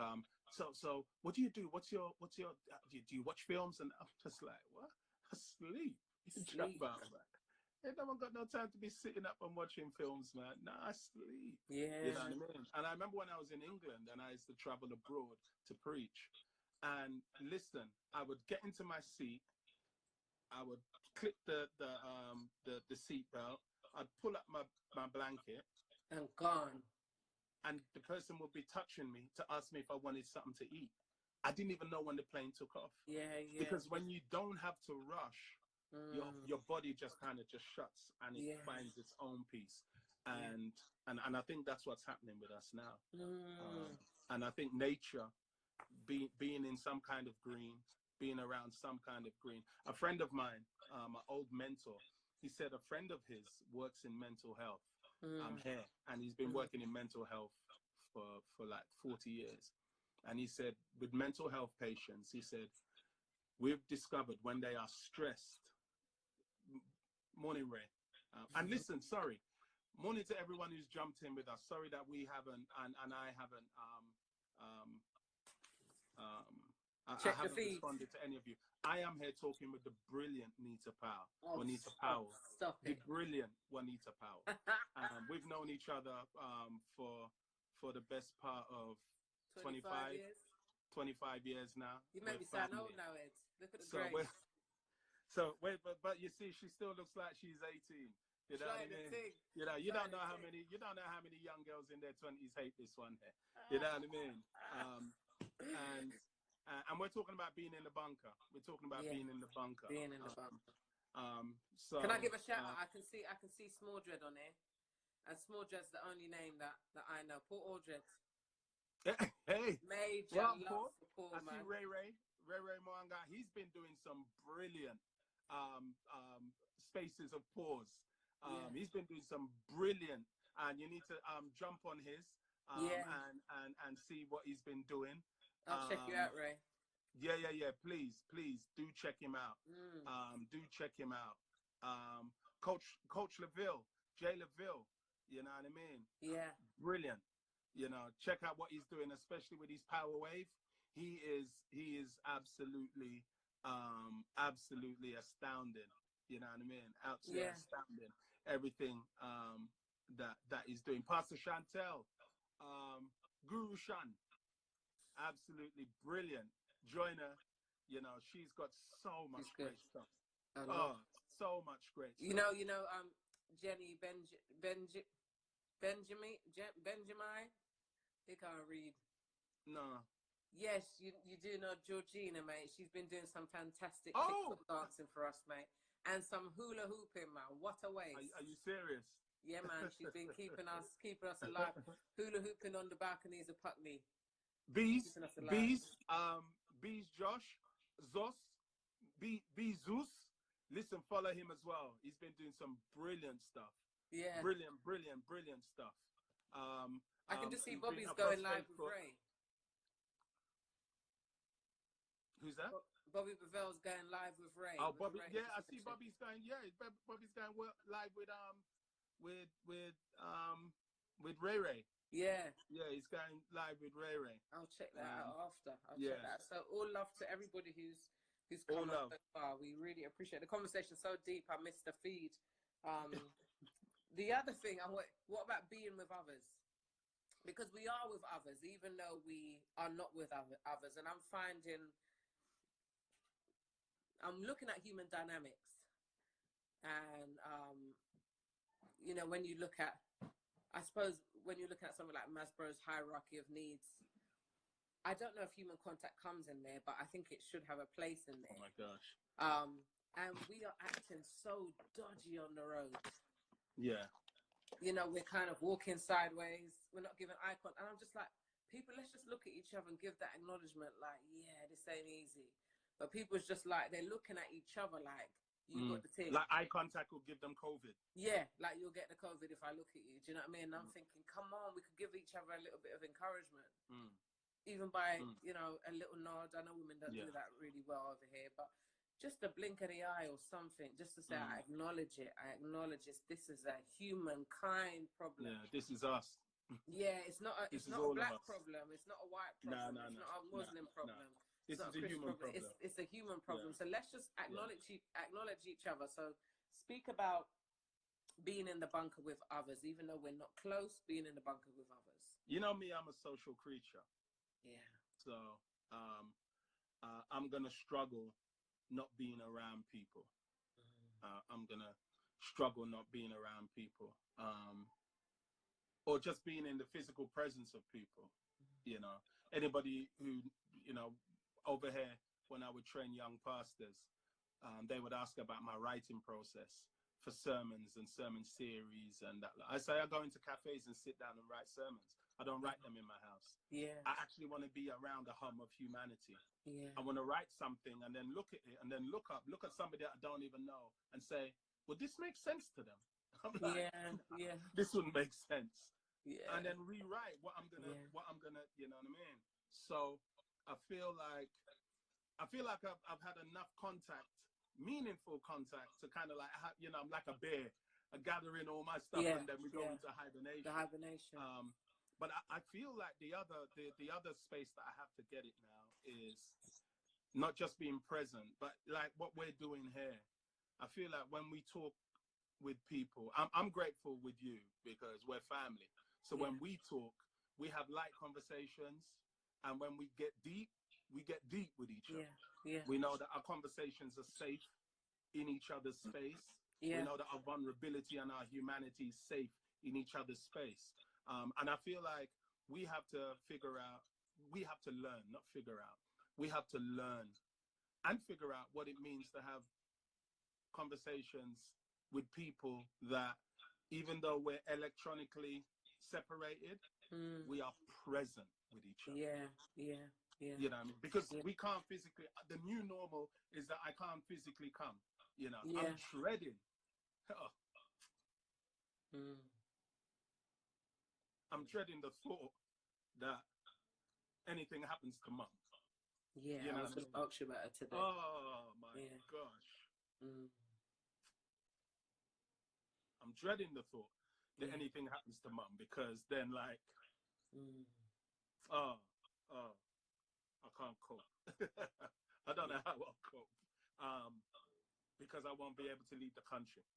so what do you do? What's your do you watch films? And I'm just like, what? I sleep. About that. Ain't no one got no time to be sitting up and watching films, man. Nah, I sleep. Yeah. You know what I mean? And I remember when I was in England and I used to travel abroad to preach. And listen, I would get into my seat, I would click the seat belt, I'd pull up my blanket. And gone. And the person would be touching me to ask me if I wanted something to eat. I didn't even know when the plane took off. Yeah. Because when you don't have to rush, your body just kind of just shuts and it finds its own peace. And I think that's what's happening with us now. And I think nature, being in some kind of green, being around some kind of green. A friend of mine, an old mentor, he said a friend of his works in mental health here, and he's been working in mental health for like 40 years. And he said, with mental health patients, he said, we've discovered when they are stressed. Morning, Ray. And listen, sorry. Morning to everyone who's jumped in with us. Sorry that we haven't, and I haven't, I haven't responded to any of you. I am here talking with the brilliant Nita Powell. Wanitta Powell. Stop it. The brilliant Wanitta Powell. We've known each other for the best part of 25 years now. You make me sound old now, Ed. Look at the grades. But you see, she still looks like she's 18. You know what I mean? You know, you don't know how many young girls in their 20s hate this one here. You know what I mean? And we're talking about being in the bunker. We're talking about being in the bunker. Being in the bunker. So can I give a shout out? I can see Small Dread on there, and Small Dread's the only name that I know. Paul Aldred. Hey, major love for Paul, man. See Ray Moanga. He's been doing some brilliant spaces of pause. He's been doing some brilliant, and you need to jump on his and see what he's been doing. I'll check you out, Ray. Yeah. Please do check him out. Do check him out. Coach Laville, Jay Laville. You know what I mean? Yeah. Brilliant. You know, check out what he's doing, especially with his power wave. He is absolutely astounding. You know what I mean? Absolutely astounding. Everything that he's doing. Pastor Chantel, Guru Shan, absolutely brilliant. Join her. You know, she's got so much great stuff. So much great stuff. You know, Jenny Benjamin. He can't read. No. Yes, you do know Georgina, mate. She's been doing some fantastic TikTok dancing for us, mate. and some hula hooping, man. What a waste. Are you serious? Yeah, man. She's been keeping us alive. Hula hooping on the balconies of Putney. Bees, Josh, Zos, B Zeus. Listen, follow him as well. He's been doing some brilliant stuff. Yeah. Brilliant stuff. I can just see Bobby's going live with Ray. Who's that? Bobby Bavell's going live with Ray. Oh, Bobby. Yeah, I see Bobby's going. Yeah, Bobby's going live with Ray Ray. Yeah. Yeah, he's going live with Ray Ray. I'll check that out after. Check that out. So all love to everybody who's come on so far. We really appreciate it. The conversation so deep. I missed the feed. The other thing, what about being with others? Because we are with others, even though we are not with others. And I'm looking at human dynamics. And, when you look at, I suppose, when you're looking at something like Maslow's hierarchy of needs, I don't know if human contact comes in there, but I think it should have a place in there. Oh, my gosh. And we are acting so dodgy on the road. Yeah. We're kind of walking sideways. We're not giving eye contact. And I'm just like, people, let's just look at each other and give that acknowledgement like, yeah, this ain't easy. But people's just like, they're looking at each other like, you got the thing. Like eye contact will give them COVID. Yeah, like you'll get the COVID if I look at you. Do you know what I mean? And I'm thinking, come on, we could give each other a little bit of encouragement. Even by, a little nod. I know women don't do that really well over here, but just a blink of the eye or something, just to say, I acknowledge it. I acknowledge it. This is a humankind problem. Yeah, this is us. Yeah, it's not a black problem. It's not a white problem. It's not a Muslim problem. This is a human problem. It's a human problem. So let's just acknowledge each other. So speak about being in the bunker with others, even though we're not close, being in the bunker with others. You know me, I'm a social creature. Yeah. So I'm going to struggle not being around people. I'm going to struggle not being around people. Or just being in the physical presence of people. Anybody who, over here, when I would train young pastors, they would ask about my writing process for sermons and sermon series. And that. I say I go into cafes and sit down and write sermons. I don't write them in my house. Yeah. I actually want to be around the hum of humanity. Yeah. I want to write something and then look at it and then look at somebody that I don't even know and say, well, this makes sense to them. I'm like, this wouldn't make sense. Yeah. And then rewrite what I'm gonna, you know what I mean? So I feel like I've had enough contact, meaningful contact, to kind of like, I'm like a bear, gathering all my stuff, and then we go into hibernation. The hibernation. But I feel like the other space that I have to get it now is not just being present, but like what we're doing here. I feel like when we talk with people, I'm grateful with you because we're family. So when we talk, we have light conversations, and when we get deep with each other. Yeah. We know that our conversations are safe in each other's space. We know that our vulnerability and our humanity is safe in each other's space. And I feel like we have to learn, not figure out. We have to learn and figure out what it means to have conversations with people that, even though we're electronically separated, we are present with each other. Yeah. You know what I mean? Because we can't physically, the new normal is that I can't physically come, I'm dreading. I'm dreading the thought that anything happens to Mum. Yeah, I was going to ask you about it today. Oh my gosh. I'm dreading the thought that anything happens to Mum, because then like, I can't cope. I don't know how I'll cope. Because I won't be able to leave the country.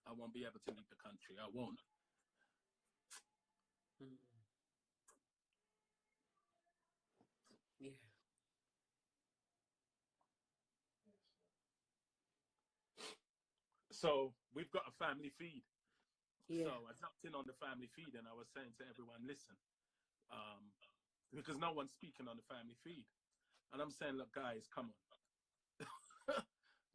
I won't be able to leave the country. I won't. Yeah. So we've got a family feed. Yeah. So I tapped in on the family feed and I was saying to everyone, listen, because no one's speaking on the family feed. And I'm saying, look, guys, come on.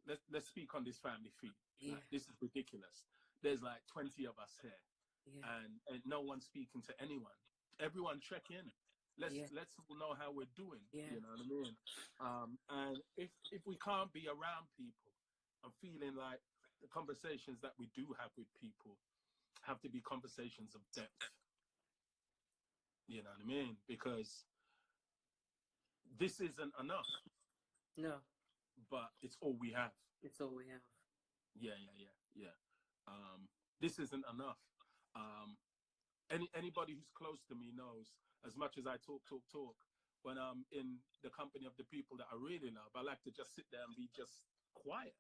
let's speak on this family feud. Yeah. Like, this is ridiculous. There's like 20 of us here, Yeah. and no one's speaking to anyone. Everyone check in. Let's all know how we're doing. Yeah. You know what I mean? And if we can't be around people, I'm feeling like the conversations that we do have with people have to be conversations of depth. You know what I mean? Because this isn't enough. No. But it's all we have. It's all we have. Yeah. This isn't enough. Anybody who's close to me knows, as much as I talk, when I'm in the company of the people that I really love, I like to just sit there and be just quiet.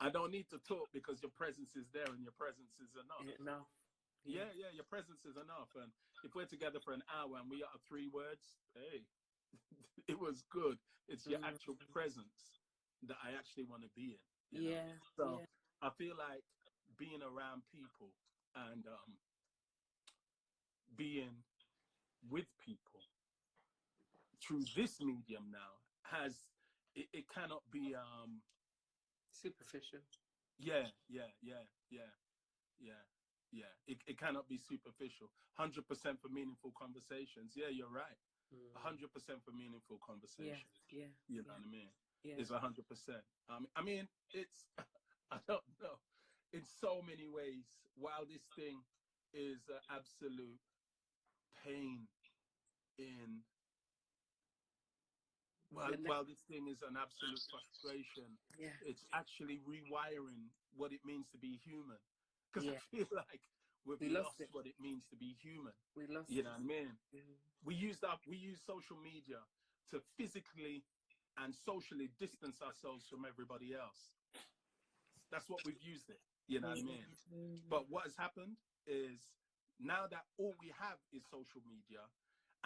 I don't need to talk because your presence is there and your presence is enough. Enough. Yeah, your presence is enough. And if we're together for an hour and we utter 3 words, hey, it was good. It's your actual presence that I actually want to be in. You know? So I feel like being around people and being with people through this medium now it cannot be superficial. It cannot be superficial. 100% for meaningful conversations. Yeah, you're right. 100% for meaningful conversations. Yeah. You know what I mean? Yeah. It's 100%. I mean, it's, I don't know, in so many ways, while this thing is an absolute pain in, while this thing is an absolute frustration, it's actually rewiring what it means to be human. Because I feel like we lost what it means to be human. We lost You know what I mean? We use social media to physically and socially distance ourselves from everybody else. That's what we've used it. You know what I mean? But what has happened is now that all we have is social media,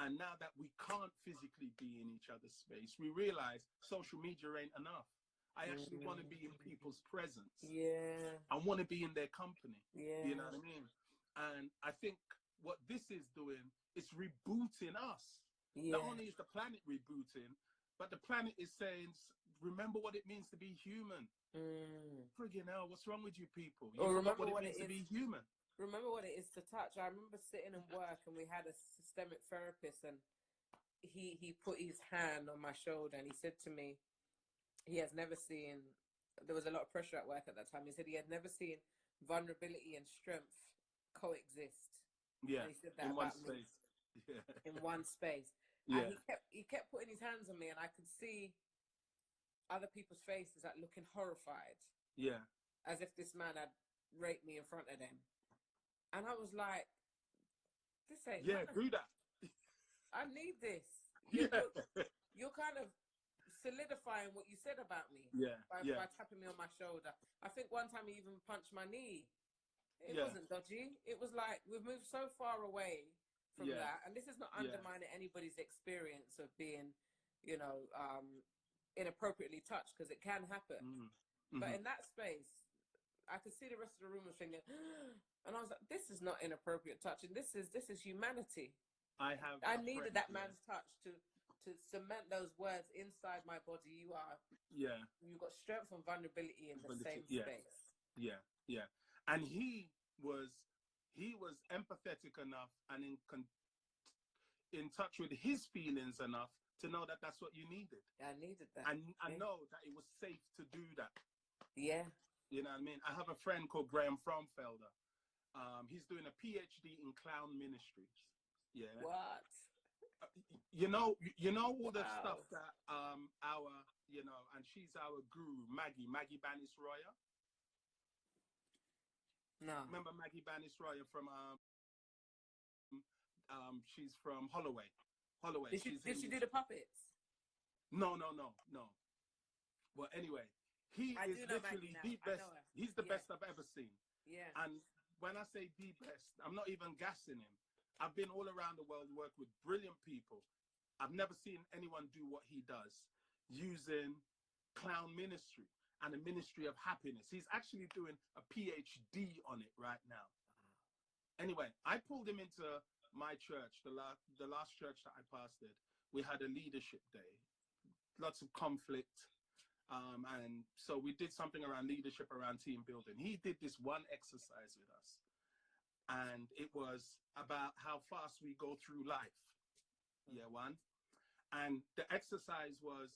and now that we can't physically be in each other's space, we realize social media ain't enough. I actually want to be in people's presence. Yeah. I want to be in their company. Yeah. You know what I mean? And I think what this is doing, it's rebooting us. Yeah. Not only is the planet rebooting, but the planet is saying, remember what it means to be human. Friggin' hell, what's wrong with you people? You forgot what it means to be human. Remember what it is to touch. I remember sitting in work and we had a systemic therapist, and he put his hand on my shoulder and he said to me, he has never seen, there was a lot of pressure at work at that time. He said he had never seen vulnerability and strength coexist. Yeah, and he said that in one about space. Me. Yeah. In one space. Yeah. And he kept putting his hands on me, and I could see other people's faces like looking horrified. Yeah. As if this man had raped me in front of them. And I was like, this ain't do that. I need this. You're kind of solidifying what you said about me by tapping me on my shoulder. I think one time he even punched my knee. It wasn't dodgy. It was like we've moved so far away from that, and this is not undermining anybody's experience of being, inappropriately touched, because it can happen. But in that space, I could see the rest of the room was thinking, and I was like, this is not inappropriate touching. This is humanity. I needed that man's touch to cement those words inside my body. You've got strength and vulnerability in the same space. Yeah. And he was empathetic enough and in touch with his feelings enough to know that that's what you needed. I needed that. And I know that it was safe to do that. Yeah. You know what I mean? I have a friend called Graham Fromfelder. He's doing a PhD in clown ministries. Yeah. What? You know all the stuff that and she's our guru, Maggie Banis Roya. No. Remember Maggie Banis Roya from she's from Holloway. Did she do the puppets? No. Well, anyway, he is literally the best. He's the best I've ever seen. Yeah. And when I say the best, I'm not even gassing him. I've been all around the world, worked with brilliant people. I've never seen anyone do what he does using clown ministry and a ministry of happiness. He's actually doing a PhD on it right now. Anyway, I pulled him into my church, the last church that I pastored. We had a leadership day, lots of conflict. And so we did something around leadership, around team building. He did this one exercise with us, and it was about how fast we go through life. Yeah, one. And the exercise was,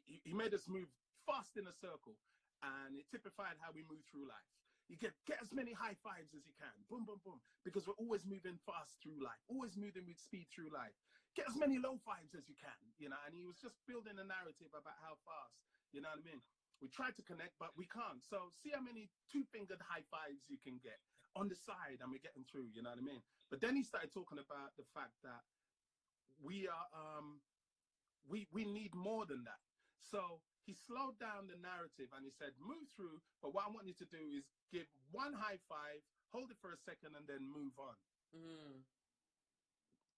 he made us move fast in a circle, and it typified how we move through life. You get as many high fives as you can, boom, boom, boom, because we're always moving fast through life, always moving with speed through life. Get as many low fives as you can, you know, and he was just building a narrative about how fast, you know what I mean? We tried to connect, but we can't. So see how many two-fingered high fives you can get on the side, and we're getting through, you know what I mean? But then he started talking about the fact that we are, we need more than that. So he slowed down the narrative and he said, move through, but what I want you to do is give one high five, hold it for a second, and then move on.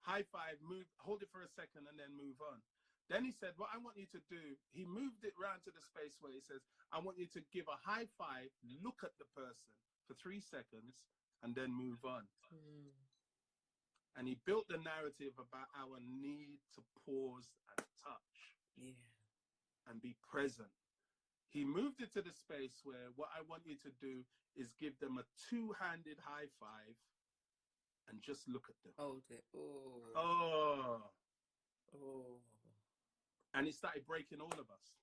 High five, move, hold it for a second, and then move on. Then he said, what I want you to do, he moved it round to the space where he says, I want you to give a high five, look at the person for 3 seconds, and then move on. And he built the narrative about our need to pause and touch. And be present. He moved it to the space where what I want you to do is give them a two-handed high five and just look at them. Hold it. Oh. And it started breaking all of us,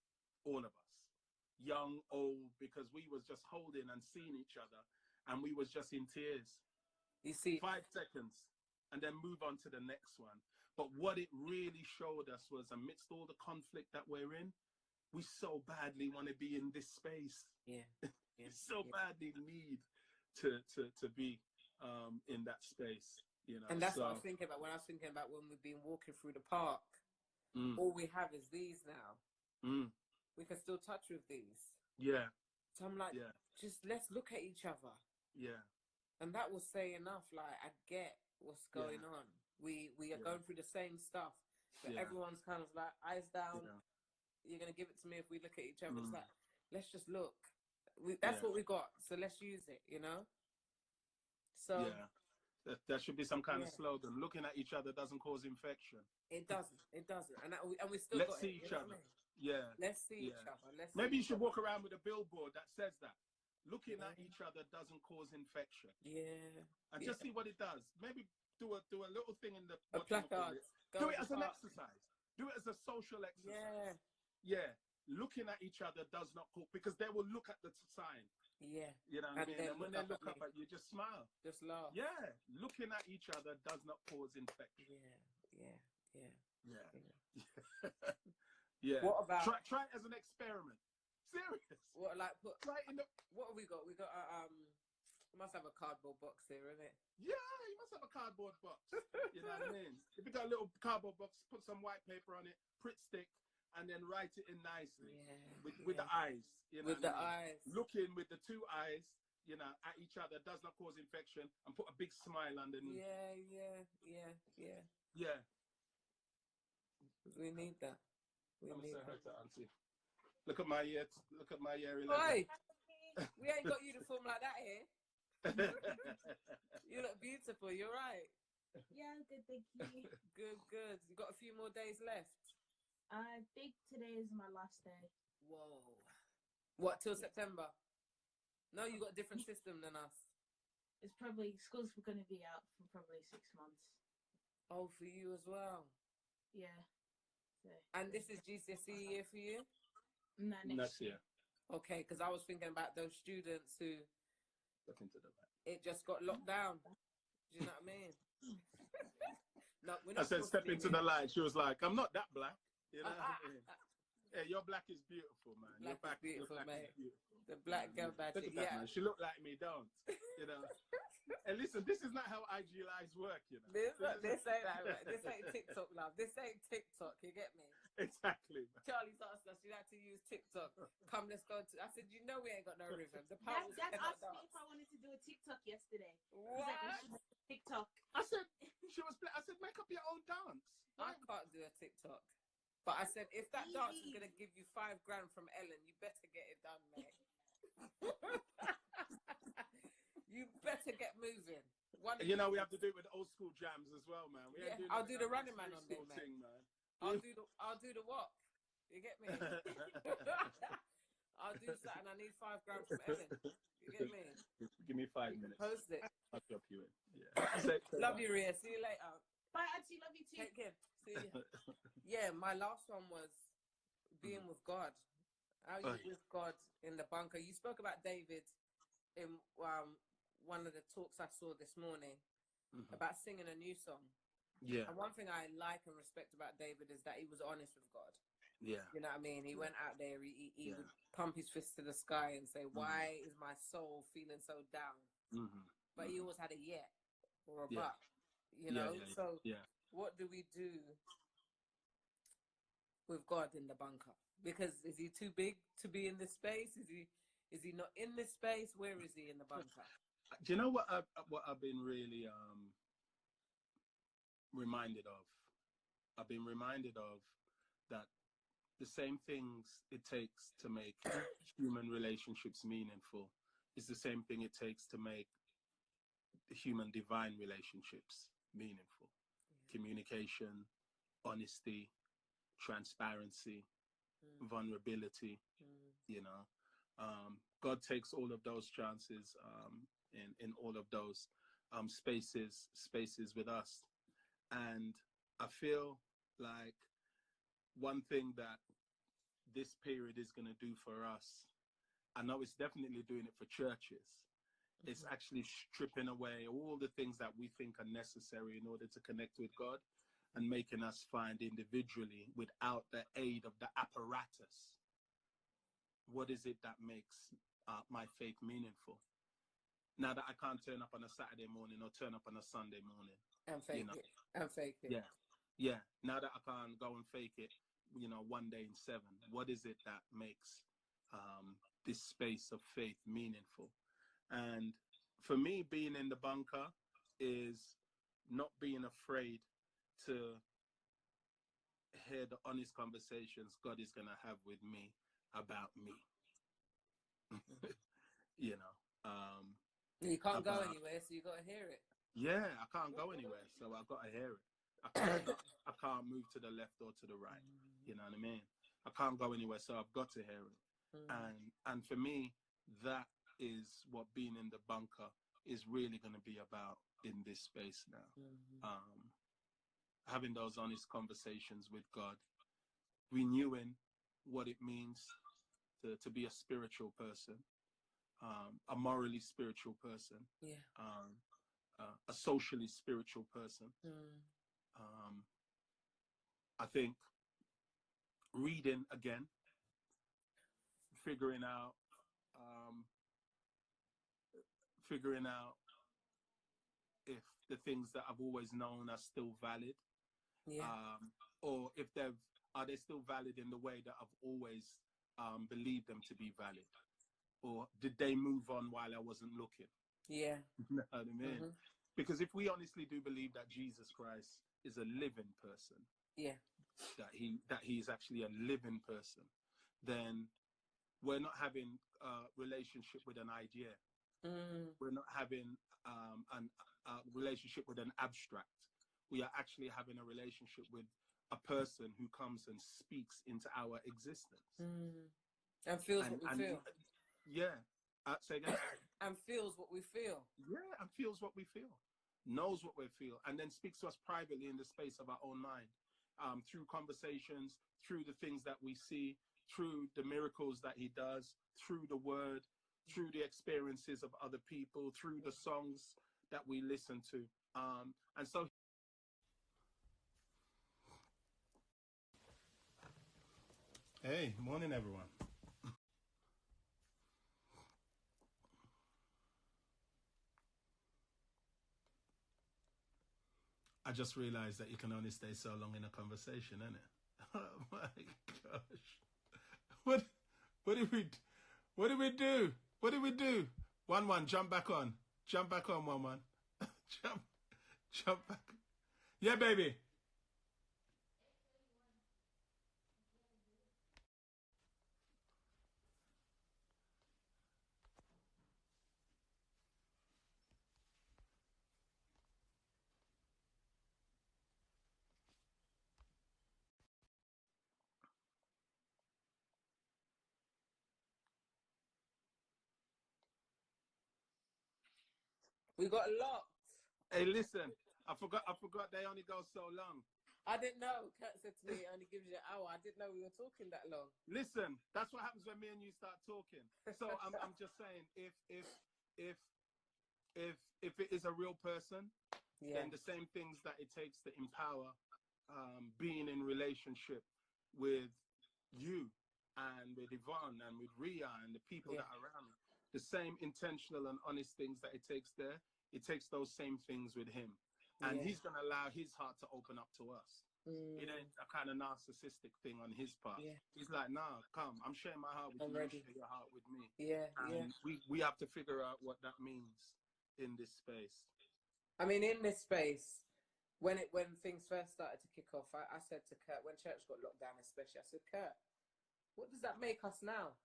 young, old, because we was just holding and seeing each other, and we was just in tears. You see, 5 seconds, and then move on to the next one. But what it really showed us was, amidst all the conflict that we're in, we so badly want to be in this space. We so badly need to be in that space, you know. And that's what I was thinking about when we've been walking through the park. All we have is these now. We can still touch with these. So I'm like, just let's look at each other. And that will say enough. Like, I get what's going on. We are going through the same stuff, but everyone's kind of like eyes down. You're going to give it to me if we look at each other. It's like, let's just look. That's what we got. So let's use it, you know? So that should be some kind of slogan. Looking at each other doesn't cause infection. It doesn't. And we still let's got see it, each other. Let's see each other. Maybe you should walk around with a billboard that says that. Looking at each other doesn't cause infection. And just see what it does. Maybe do a little thing in the placard. Do it as an exercise. Do it as a social exercise. Looking at each other does not cause, because they will look at the sign. You know what I mean? And when they look up at you, just smile. Just laugh. Looking at each other does not cause infection. What about try it as an experiment? Serious. What, like, try it in the... What have we got? We got we must have a cardboard box here, isn't it? Yeah, you must have a cardboard box. You know what I mean? If you got a little cardboard box, put some white paper on it, Pritt stick, and then write it in nicely with the eyes. You know, with the eyes. Looking with the 2 eyes, you know, at each other does not cause infection, and put a big smile underneath. We need that. We need that. Auntie. Look at my year. Look at my year 11. Oi! We ain't got uniform like that here. You look beautiful. You're right. Yeah, good, thank you. Good. You got a few more days left. I think today is my last day. Whoa. What, till September? No, you got a different system than us. It's probably, school's going to be out for probably 6 months. Oh, for you as well? Yeah. So, and this is GCSE year for you? No, next year. Okay, because I was thinking about those students who... Look into the back. It just got locked down. Do you know what I mean? No, we're not. I said, step into the light. She was like, I'm not that black. You know what I mean? Yeah, your black is beautiful, man. Black is beautiful, mate. Is beautiful. The black girl magic. Look at that, man. She looked like me, don't. You know? And listen, this is not how IG lives work, you know. This ain't like, this ain't TikTok, love. This ain't TikTok, you get me? Exactly. Man. Charlie's asked us, you had to use TikTok. Come, let's go to... I said, you know we ain't got no rhythm. The Dad asked me if I wanted to do a TikTok yesterday. What? He's like, we should do TikTok. I said, I said, make up your own dance. I can't do a TikTok. But I said, if that dance is going to give you $5 grand from Ellen, you better get it done, mate. You better get moving. You know, we have to do it with old school jams as well, man. I'll do the Running Man on there, man. I'll do the what? You get me? I'll do something. I need 5 grams from Ellen. You get me? Give me 5 minutes. Post it. I'll drop you in. Yeah. Love you, Rhea. See you later. Bye, Auntie. Love you too. Take care. See you. Yeah, my last one was being with God. How are you with God in the bunker? You spoke about David in one of the talks I saw this morning about singing a new song. Yeah. And one thing I like and respect about David is that he was honest with God. Yeah. You know what I mean? He went out there, he would pump his fist to the sky and say, why is my soul feeling so down? But he always had a yet or a but, you know? So what do we do with God in the bunker? Because is he too big to be in this space? Is he not in this space? Where is he in the bunker? Do you know what I've been really reminded of? I've been reminded of that the same things it takes to make human relationships meaningful is the same thing it takes to make human divine relationships meaningful. Communication, honesty, transparency, vulnerability, you know. God takes all of those chances in all of those spaces with us. And I feel like one thing that this period is going to do for us, I know it's definitely doing it for churches, it's actually stripping away all the things that we think are necessary in order to connect with God and making us find individually, without the aid of the apparatus, what is it that makes my faith meaningful? Now that I can't turn up on a Saturday morning or turn up on a Sunday morning. And fake it. And fake it. Yeah. Yeah. Now that I can't go and fake it, you know, one day in 7, what is it that makes this space of faith meaningful? And for me, being in the bunker is not being afraid to hear the honest conversations God is going to have with me about me. You know, you can't go anywhere, so you got to hear it. Yeah, I can't go anywhere, so I've got to hear it. I can't move to the left or to the right. You know what I mean? I can't go anywhere, so I've got to hear it. And for me, that is what being in the bunker is really going to be about in this space now. Having those honest conversations with God, renewing what it means to be a spiritual person, a morally spiritual person, a socially spiritual person. I think reading again, figuring out if the things that I've always known are still valid, or if are they still valid in the way that I've always believed them to be valid, or did they move on while I wasn't looking? Yeah. You know what I mean? Because if we honestly do believe that Jesus Christ is a living person, that he is actually a living person, then we're not having a relationship with an idea. We're not having a relationship with an abstract. We are actually having a relationship with a person who comes and speaks into our existence. And feels what we feel. Yeah. Say again? And feels what we feel. Yeah, and feels what we feel. Knows what we feel. And then speaks to us privately in the space of our own mind. Through conversations, through the things that we see, through the miracles that he does, through the word, through the experiences of other people, through the songs that we listen to. And so hey, morning everyone. I just realized that you can only stay so long in a conversation, innit? Oh my gosh. What did we do? What did we do? 1-1, jump back on. Jump back on, 1-1. Jump back. Yeah, baby. We got locked. Hey, listen, I forgot they only go so long. I didn't know. Kurt said to me, it only gives you an hour. I didn't know we were talking that long. Listen, that's what happens when me and you start talking. So I'm just saying, if it is a real person, then the same things that it takes to empower being in relationship with you and with Yvonne and with Ria and the people that are around me, the same intentional and honest things that it takes there, it takes those same things with him. And he's going to allow his heart to open up to us. It ain't a kind of narcissistic thing on his part. He's like, nah, come, I'm sharing my heart with you, share your heart with me. And we have to figure out what that means in this space. I mean, in this space, when things first started to kick off, I said to Kurt, when church got locked down especially, I said, Kurt, what does that make us now?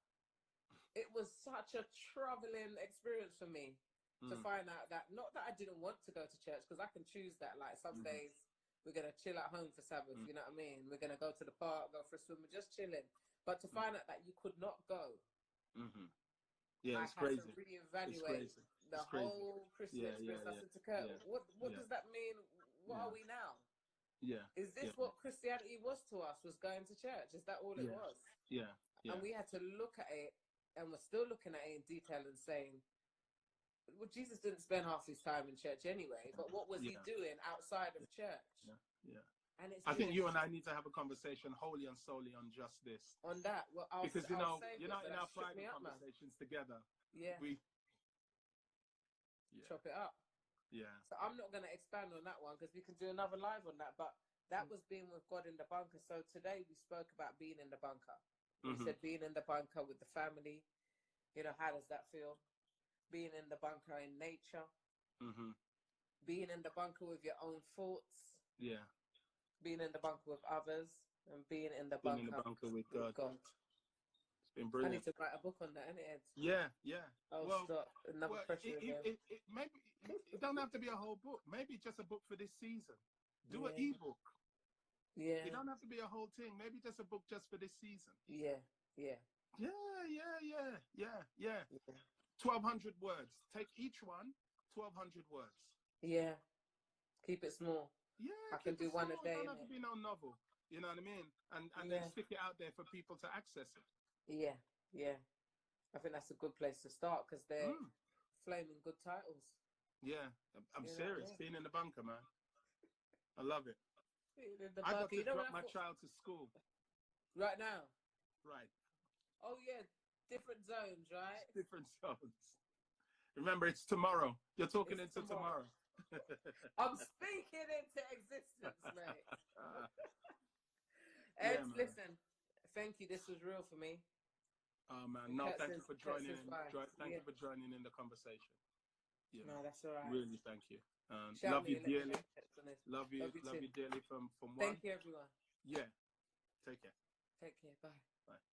It was such a troubling experience for me to find out that, not that I didn't want to go to church, because I can choose that. Like some days we're going to chill at home for Sabbath, you know what I mean? We're going to go to the park, go for a swim, we're just chilling. But to find out that you could not go, yeah, it's crazy. To reevaluate the whole Christian experience. I said to Kurt, what does that mean? What are we now? Yeah. Is this what Christianity was to us, was going to church? Is that all it was? Yeah. And we had to look at it, and we're still looking at it in detail and saying, well, Jesus didn't spend half his time in church anyway, but what was he doing outside of church? Yeah. And it's I think you and I need to have a conversation wholly and solely on just this. On that, well, because in our private conversations together, we chop it up. Yeah. So I'm not going to expand on that one because we can do another live on that. But that was being with God in the bunker. So today we spoke about being in the bunker. We said being in the bunker with the family. You know, how does that feel? Being in the bunker in nature. Being in the bunker with your own thoughts. Yeah. Being in the bunker with others, and being in the bunker with God. It's been brilliant. I need to write a book on that, innit, Ed? Yeah, yeah. Oh, stop. Another pressure again. Maybe it don't have to be a whole book. Maybe just a book for this season. Do an ebook. Yeah. It don't have to be a whole thing. Maybe just a book just for this season. Yeah. 1,200 words. Take each one, 1,200 words. Yeah. Keep it small. Yeah, I can do one a day. It don't have to be no novel. You know what I mean? And then stick it out there for people to access it. Yeah. I think that's a good place to start because they're flaming good titles. Yeah, I'm serious. Being in the bunker, man. I love it. I got to drop my child to school. Right now? Right. Oh, yeah. Different zones, right? Different zones. Remember, it's tomorrow. You're talking into tomorrow. I'm speaking into existence, mate. Ed, listen, thank you. This was real for me. Oh, man. No, thank you for joining in. Thank you for joining in the conversation. You know, no, that's all right. Really, thank you. Love you dearly. Love you dearly from one. Thank you, everyone. Yeah. Take care. Take care. Bye. Bye.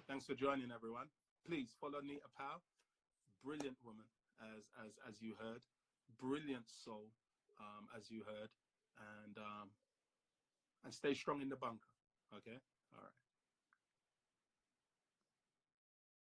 Thanks for joining, everyone. Please follow Nita Powell. Brilliant woman, as you heard. Brilliant soul, as you heard. And stay strong in the bunker. Okay? All right.